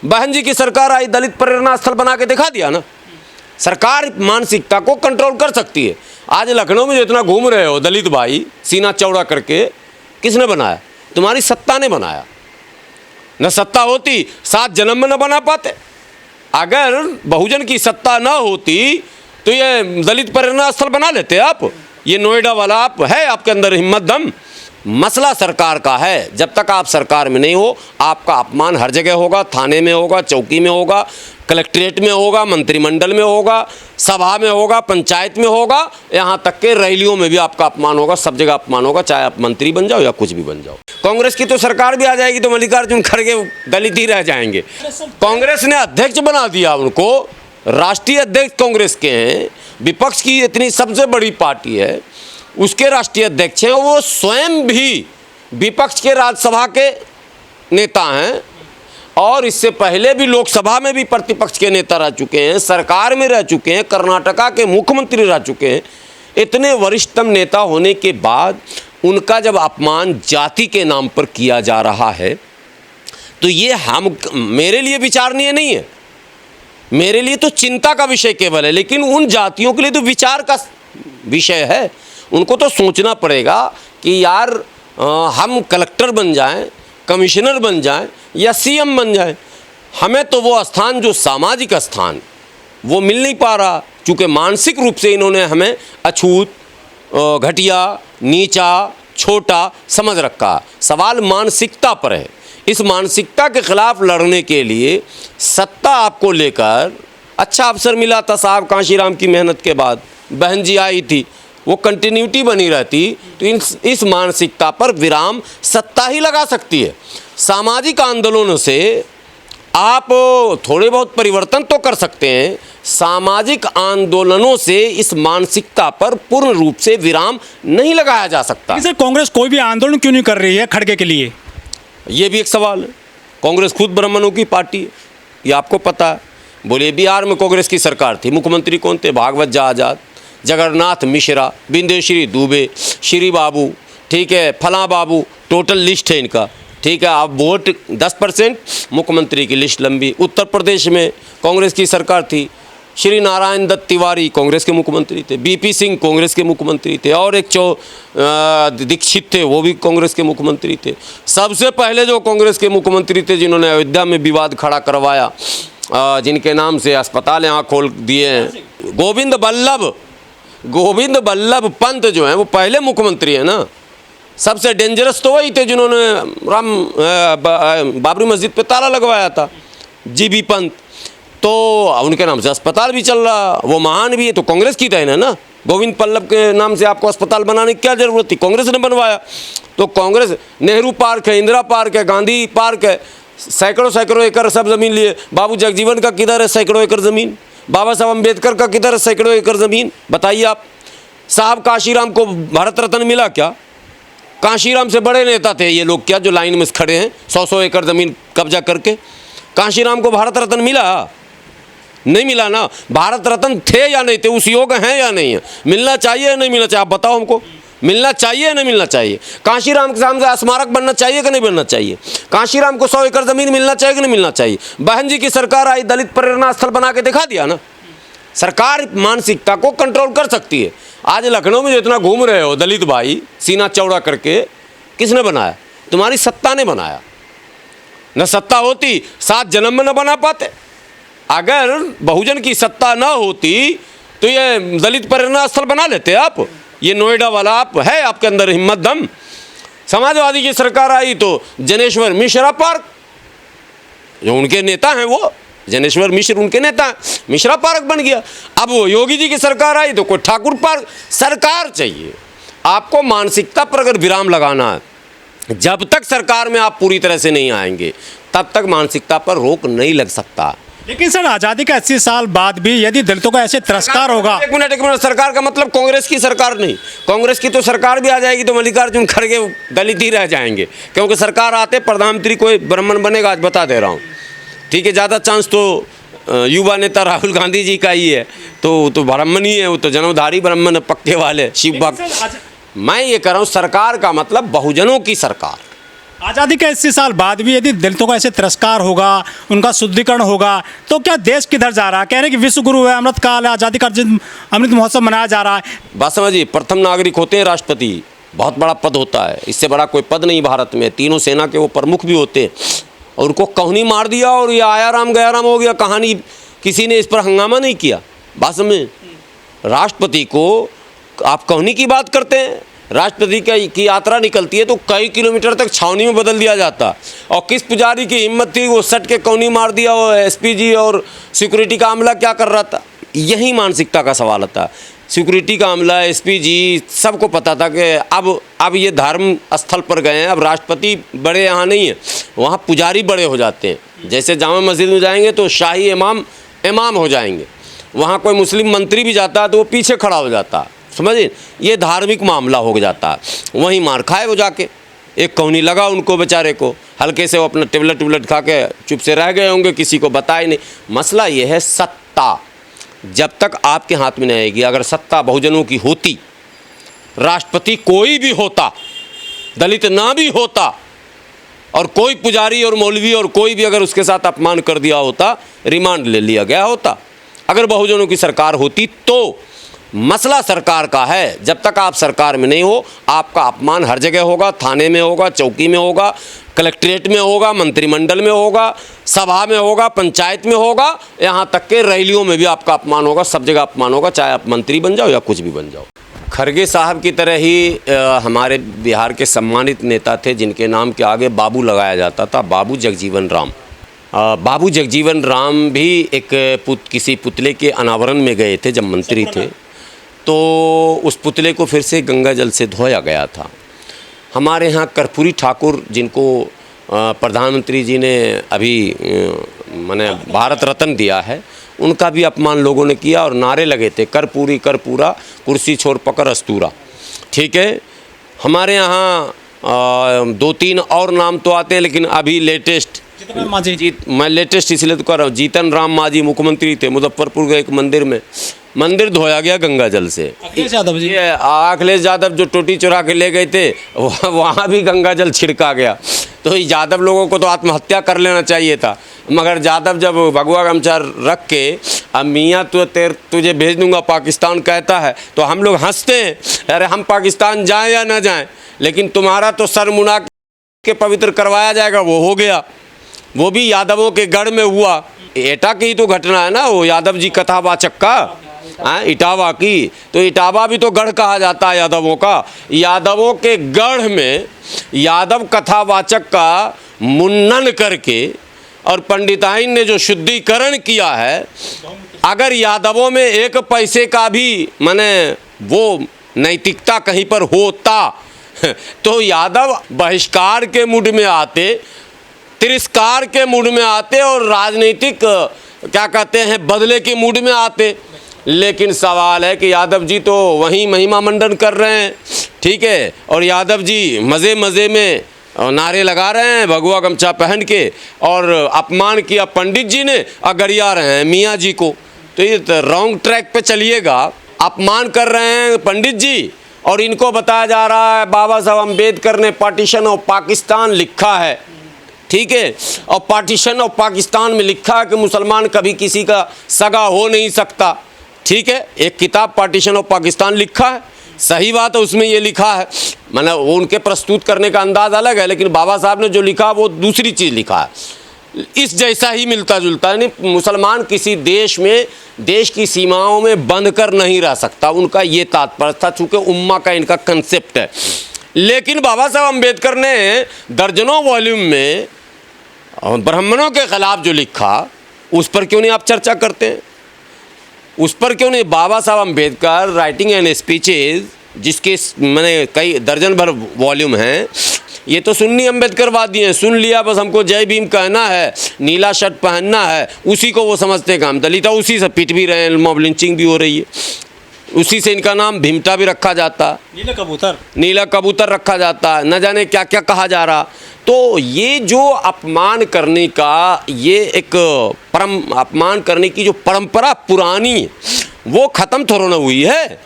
बहन जी की सरकार आई, दलित प्रेरणा स्थल बना के दिखा दिया ना। सरकार मानसिकता को कंट्रोल कर सकती है। आज लखनऊ में जो इतना घूम रहे हो दलित भाई सीना चौड़ा करके, किसने बनाया? तुम्हारी सत्ता ने बनाया। न सत्ता होती 7 जन्म में न बना पाते। अगर बहुजन की सत्ता न होती तो ये दलित प्रेरणा स्थल बना लेते आप। ये नोएडा वाला आप है, आपके अंदर हिम्मत दम। मसला सरकार का है। जब तक आप सरकार में नहीं हो, आपका अपमान हर जगह होगा। थाने में होगा, चौकी में होगा, कलेक्ट्रेट में होगा, मंत्रिमंडल में होगा, सभा में होगा, पंचायत में होगा, यहाँ तक के रैलियों में भी आपका अपमान होगा। सब जगह अपमान होगा, चाहे आप मंत्री बन जाओ या कुछ भी बन जाओ। कांग्रेस की तो सरकार भी आ जाएगी तो मल्लिकार्जुन खड़गे दलित ही रह जाएंगे। कांग्रेस ने अध्यक्ष बना दिया उनको, राष्ट्रीय अध्यक्ष कांग्रेस के हैं। विपक्ष की इतनी सबसे बड़ी पार्टी है, उसके राष्ट्रीय अध्यक्ष हैं। वो स्वयं भी विपक्ष के राज्यसभा के नेता हैं और इससे पहले भी लोकसभा में भी प्रतिपक्ष के नेता रह चुके हैं, सरकार में रह चुके हैं, कर्नाटका के मुख्यमंत्री रह चुके हैं। इतने वरिष्ठतम नेता होने के बाद उनका जब अपमान जाति के नाम पर किया जा रहा है तो ये मेरे लिए विचारणीय नहीं है। मेरे लिए तो चिंता का विषय केवल है, लेकिन उन जातियों के लिए तो विचार का विषय है। उनको तो सोचना पड़ेगा कि यार हम कलेक्टर बन जाएं, कमिश्नर बन जाएं या सीएम बन जाएं, हमें तो वो स्थान जो सामाजिक स्थान वो मिल नहीं पा रहा, क्योंकि मानसिक रूप से इन्होंने हमें अछूत, घटिया, नीचा, छोटा समझ रखा। सवाल मानसिकता पर है। इस मानसिकता के खिलाफ लड़ने के लिए सत्ता आपको लेकर अच्छा अवसर मिला था साहब। कांशीराम की मेहनत के बाद बहन जी आई थी, वो कंटिन्यूटी बनी रहती तो इस मानसिकता पर विराम सत्ता ही लगा सकती है। सामाजिक आंदोलनों से आप थोड़े बहुत परिवर्तन तो कर सकते हैं, सामाजिक आंदोलनों से इस मानसिकता पर पूर्ण रूप से विराम नहीं लगाया जा सकता। सर, कांग्रेस कोई भी आंदोलन क्यों नहीं कर रही है खड़गे के लिए? ये भी एक सवाल है। कांग्रेस खुद ब्राह्मणों की पार्टी है, ये आपको पता है। बोले बिहार में कांग्रेस की सरकार थी, मुख्यमंत्री कौन थे? भागवत जा आजाद, जगन्नाथ मिश्रा, बिंदेश्वरी दुबे, श्री बाबू, ठीक है, फला बाबू, टोटल लिस्ट है इनका, ठीक है। अब वोट 10%, मुख्यमंत्री की लिस्ट लंबी। उत्तर प्रदेश में कांग्रेस की सरकार थी, श्री नारायण दत्त तिवारी कांग्रेस के मुख्यमंत्री थे, बीपी सिंह कांग्रेस के मुख्यमंत्री थे, और एक दीक्षित थे, वो भी कांग्रेस के मुख्यमंत्री थे। सबसे पहले जो कांग्रेस के मुख्यमंत्री थे जिन्होंने अयोध्या में विवाद खड़ा करवाया, जिनके नाम से अस्पताल यहाँ खोल दिए हैं, गोविंद बल्लभ पंत जो हैं वो पहले मुख्यमंत्री हैं ना। सबसे डेंजरस तो वही थे जिन्होंने बाबरी मस्जिद पे ताला लगवाया था, जीबी पंत। तो उनके नाम से अस्पताल भी चल रहा, वो महान भी है, तो कांग्रेस की देन है ना। गोविंद बल्लभ के नाम से आपको अस्पताल बनाने की क्या ज़रूरत थी? कांग्रेस ने बनवाया। तो कांग्रेस, नेहरू पार्क है, इंदिरा पार्क है, गांधी पार्क है, सैकड़ों एकड़ सब ज़मीन लिए। बाबू जगजीवन का किधर है सैकड़ों एकड़ ज़मीन? बाबा साहब अम्बेडकर का किधर है सैकड़ों एकड़ ज़मीन? बताइए आप। साहब कांशीराम को भारत रत्न मिला क्या? कांशीराम से बड़े नेता थे ये लोग क्या, जो लाइन में खड़े हैं 100 एकड़ ज़मीन कब्जा करके? कांशीराम को भारत रत्न मिला? नहीं मिला ना। भारत रत्न थे या नहीं थे, उस योग हैं या नहीं है? मिलना चाहिए या नहीं मिलना चाहिए? आप बताओ हमको, मिलना चाहिए या नहीं मिलना चाहिए? कांशीराम के सामने स्मारक बनना चाहिए कि नहीं बनना चाहिए? कांशीराम को 100 एकड़ ज़मीन मिलना चाहिए कि नहीं मिलना चाहिए? बहन जी की सरकार आई, दलित प्रेरणा स्थल बना के दिखा दिया ना। सरकार मानसिकता को कंट्रोल कर सकती है। आज लखनऊ में जो इतना घूम रहे हो दलित भाई सीना चौड़ा करके, किसने बनाया? तुम्हारी सत्ता ने बनाया। न सत्ता होती 7 जन्म में न बना पाते। अगर बहुजन की सत्ता न होती तो ये दलित प्रेरणा स्थल बना लेते आप। ये नोएडा वाला आप है, आपके अंदर हिम्मत दम। समाजवादी की सरकार आई तो जनेश्वर मिश्रा पार्क, जो उनके नेता हैं वो जनेश्वर मिश्र उनके नेता हैं, मिश्रा पार्क बन गया। अब वो योगी जी की सरकार आई तो कोई ठाकुर पार्क। सरकार चाहिए आपको। मानसिकता पर अगर विराम लगाना है, जब तक सरकार में आप पूरी तरह से नहीं आएंगे तब तक मानसिकता पर रोक नहीं लग सकता। लेकिन सर, आज़ादी के 80 साल बाद भी यदि दलितों का ऐसे तिरस्कार होगा। एक मिनट, सरकार का मतलब कांग्रेस की सरकार नहीं। कांग्रेस की तो सरकार भी आ जाएगी तो मल्लिकार्जुन खड़गे दलित ही रह जाएंगे, क्योंकि सरकार आते प्रधानमंत्री कोई ब्राह्मण बनेगा, आज बता दे रहा हूँ, ठीक है। ज़्यादा चांस तो युवा नेता राहुल गांधी जी का ही है, तो ब्राह्मण ही है, वो तो जन्मधारी ब्राह्मण पक्के वाले शिव भक्त। मैं ये कह रहा हूँ, सरकार का मतलब बहुजनों की सरकार। आज़ादी के 80 साल बाद भी यदि दलितों का ऐसे तिरस्कार होगा, उनका शुद्धिकरण होगा, तो क्या देश किधर जा रहा है? कह रहे हैं कि विश्व गुरु है, अमृत काल है, आज़ादी का अमृत महोत्सव मनाया जा रहा है। बात समझिए, प्रथम नागरिक होते हैं राष्ट्रपति, बहुत बड़ा पद होता है, इससे बड़ा कोई पद नहीं भारत में। तीनों सेना के वो प्रमुख भी होते हैं, और उनको कहुनी मार दिया और ये आया राम गया राम हो गया कहानी, किसी ने इस पर हंगामा नहीं किया। बात समझे, राष्ट्रपति को आप कहुनी की बात करते हैं, राष्ट्रपति की यात्रा निकलती है तो कई किलोमीटर तक छावनी में बदल दिया जाता। और किस पुजारी की हिम्मत थी वो सट के कौनी मार दिया, वो एसपीजी और सिक्योरिटी का अमला क्या कर रहा था? यही मानसिकता का सवाल था। सिक्योरिटी का अमला, एसपीजी, सबको पता था कि अब ये धर्म स्थल पर गए हैं, अब राष्ट्रपति बड़े यहाँ नहीं है, वहाँ पुजारी बड़े हो जाते हैं। जैसे जामा मस्जिद में जाएंगे तो शाही इमाम हो जाएंगे, वहाँ कोई मुस्लिम मंत्री भी जाता है तो वो पीछे खड़ा हो जाता, समझिए, ये धार्मिक मामला हो जाता है। वहीं मार खाए वो जाके, एक कौनी लगा उनको बेचारे को, हल्के से वो अपना टेबलेट खा के चुप से रह गए होंगे, किसी को बताए नहीं। मसला ये है सत्ता जब तक आपके हाथ में नहीं आएगी। अगर सत्ता बहुजनों की होती, राष्ट्रपति कोई भी होता, दलित ना भी होता, और कोई पुजारी और मौलवी और कोई भी अगर उसके साथ अपमान कर दिया होता, रिमांड ले लिया गया होता। अगर बहुजनों की सरकार होती तो मसला सरकार का है। जब तक आप सरकार में नहीं हो, आपका अपमान हर जगह होगा, थाने में होगा, चौकी में होगा, कलेक्ट्रेट में होगा, मंत्रिमंडल में होगा, सभा में होगा, पंचायत में होगा, यहाँ तक के रैलियों में भी आपका अपमान होगा, सब जगह अपमान होगा, चाहे आप मंत्री बन जाओ या कुछ भी बन जाओ। खरगे साहब की तरह ही हमारे बिहार के सम्मानित नेता थे जिनके नाम के आगे बाबू लगाया जाता था, बाबू जगजीवन राम। बाबू जगजीवन राम भी किसी पुतले के अनावरण में गए थे जब मंत्री थे, तो उस पुतले को फिर से गंगा जल से धोया गया था। हमारे यहाँ कर्पूरी ठाकुर, जिनको प्रधानमंत्री जी ने अभी माने भारत रत्न दिया है, उनका भी अपमान लोगों ने किया और नारे लगे थे, कर्पूरी कर्पूरा कुर्सी छोड़ पकड़ अस्तूरा। ठीक है, हमारे यहाँ 2-3 और नाम तो आते हैं, लेकिन अभी लेटेस्ट मैं लेटेस्ट इसलिए तो कर रहा हूँ, जीतन राम मांझी मुख्यमंत्री थे, मुजफ्फरपुर के एक मंदिर धोया गया गंगा जल से। अखिलेश यादव जी, ये अखिलेश यादव जो टोटी चुरा के ले गए थे, वहाँ भी गंगा जल छिड़का गया। तो यादव लोगों को तो आत्महत्या कर लेना चाहिए था, मगर यादव जब भगवा गमछा रख के अब मियाँ तुझे भेज दूंगा पाकिस्तान कहता है, तो हम लोग हंसते हैं, अरे हम पाकिस्तान जाएं या ना जाएं, लेकिन तुम्हारा तो सर मुना के पवित्र करवाया जाएगा, वो हो गया। वो भी यादवों के गढ़ में हुआ। एटा की ही तो घटना है ना, वो यादव जी कथावाचक का, इटावा की, तो इटावा भी तो गढ़ कहा जाता है यादवों का। यादवों के गढ़ में यादव कथावाचक का मुन्नन करके और पंडिताइन ने जो शुद्धिकरण किया है, अगर यादवों में एक पैसे का भी माने वो नैतिकता कहीं पर होता तो यादव बहिष्कार के मूड में आते, तिरस्कार के मूड में आते और राजनीतिक क्या कहते हैं बदले के मूड में आते। लेकिन सवाल है कि यादव जी तो वहीं महिमा मंडन कर रहे हैं, ठीक है, और यादव जी मज़े मज़े में नारे लगा रहे हैं भगवा गमछा पहन के, और अपमान किया पंडित जी ने और गरिया रहे हैं मियाँ जी को। तो ये तो रॉन्ग ट्रैक पे चलिएगा। अपमान कर रहे हैं पंडित जी और इनको बताया जा रहा है बाबा साहब अम्बेडकर ने पार्टीशन ऑफ पाकिस्तान लिखा है, ठीक है, और पार्टीशन ऑफ पाकिस्तान में लिखा है कि मुसलमान कभी किसी का सगा हो नहीं सकता। ठीक है, एक किताब पार्टीशन ऑफ पाकिस्तान लिखा है, सही बात है, उसमें ये लिखा है, मतलब वो उनके प्रस्तुत करने का अंदाज़ अलग है, लेकिन बाबा साहब ने जो लिखा वो दूसरी चीज़ लिखा है, इस जैसा ही मिलता जुलता है। यानी मुसलमान किसी देश में देश की सीमाओं में बंध कर नहीं रह सकता, उनका ये तात्पर्य था, चूँकि उम्मा का इनका कंसेप्ट है। लेकिन बाबा साहब अम्बेडकर ने दर्जनों वॉल्यूम में ब्राह्मणों के खिलाफ जो लिखा, उस पर क्यों नहीं आप चर्चा करते हैं? उस पर क्यों नहीं? बाबा Saheb Ambedkar writing and speeches, जिसके मैंने कई दर्जन भर वॉल्यूम हैं, ये तो सुन्नी अम्बेडकरवादी हैं, सुन लिया बस हमको जय भीम कहना है, नीला शर्ट पहनना है, उसी को वो समझते हैं हम दलित, उसी से पिट भी रहे हैं, मॉब लिंचिंग भी हो रही है, उसी से इनका नाम भीमटा भी रखा जाता है, नीला कबूतर रखा जाता है, न जाने क्या क्या कहा जा रहा। तो ये जो अपमान करने का, ये एक अपमान करने की जो परंपरा पुरानी, वो ख़त्म थोड़ा ना हुई है।